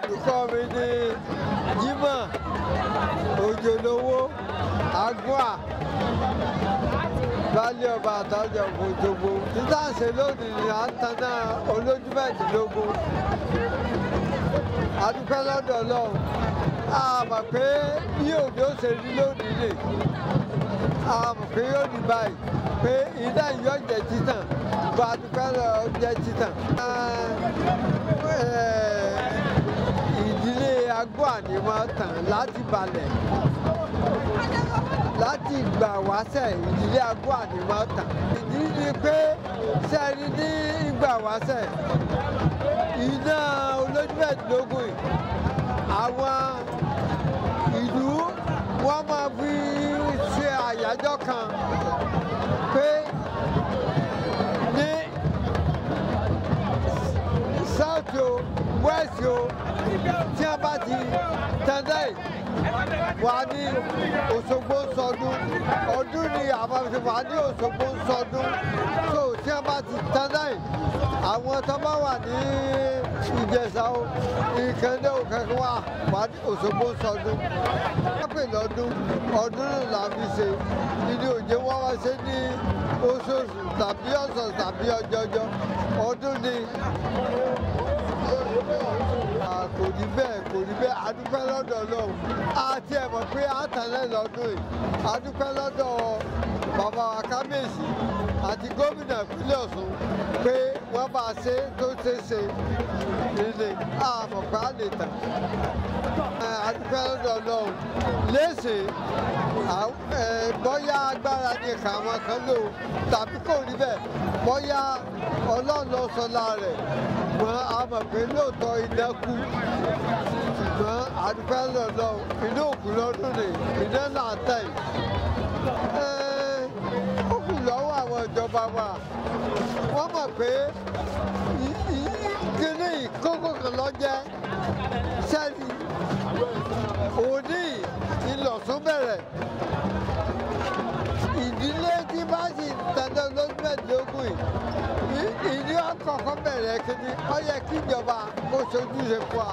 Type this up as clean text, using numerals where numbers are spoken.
Olùkọ́ mi ní Jímọ̀ Òjòlówó Àgúà Bálé ọba àtàjọ Òjògbó. Títà ṣe lónìí ni à ń tanná Oloju Merindinlogun. A dúpẹ́ lọ́dọ̀ Ọlọ́run. A mọ̀ pé bí òjò ṣe rí lónìí lè. A mọ̀ pé yóò rí báyìí pé iná yóò jẹ́ títàn. Bá a dúpẹ́ lọ jẹ́ títàn. Ìdílé Àgúà ni wọ́n tàn láti balẹ̀. Láti ìgbà wáṣẹ̀ ìdílé Àgúà ni wọ́n tàn. Ìdí ni pé sẹ́ni ní ìgbà wáṣẹ̀ iná Oloju Merindinlogun yìí àwọn ìlú wọ́n máa fi ṣe àyájọ́ kan pé ní south o west o tí a bá ti tẹ́lẹ̀ wà ní Osogbo ń sọdún ọdún ni àwọn wà ní Osogbo ń sọdún so tí a bá ti tẹ́lẹ̀ àwọn tó bá wà ní Ìjẹ̀ṣà o ìkànnì òkèkè wà ní Osogbo ń sọdún wọ́n pè lọ́dún ọdún náà la fi ṣe ìdí òjò wọ́n wá ṣe ní oṣooṣù tàbí ọ̀sán tàbí ọjọ́jọ́ ọdún ni. Kò rí bẹ́ẹ̀ a dúpẹ́ lọ́dọ̀ Ọlọ́run àti ẹ̀ mọ̀ pé a tẹ̀lé lọ́dún yìí a dúpẹ́ lọ́dọ̀ bàbá wa kábíyèsí àti gómìnà ìpínlẹ̀ Ọ̀ṣun pé wọ́n bá ṣe tó ṣe nílé a mọ̀ pé a lè tàn. A dúpẹ́ lọ́dọ̀ Ọlọ́run léṣe bóyá agbára ni àwọn kan lò tàbí kò rí bẹ́ẹ̀ bóyá Ọlọ́run ló sọ lára rẹ̀ ṣùgbọ́n a mọ̀ pé lóòótọ́ iná kú ṣùgbọ́n a dúpẹ́ lọ́dọ̀ iná òkú lọ́dún ni iná náà tẹ̀ ó kù lọ́wọ́ àwọn ìjọba wa wọ́n mọ̀ pé kíní ìkókó kan lọ jẹ́ sẹ́ni òní ìlọ̀sùn bẹ̀rẹ̀ ìdílé tí bá sì tẹ̀lé Oloju Merindinlogun yìí ìdí ọkọ̀ọ̀kan bẹ̀rẹ̀ kíní ó yẹ kí ìjọba kó ṣojúṣe fún wa.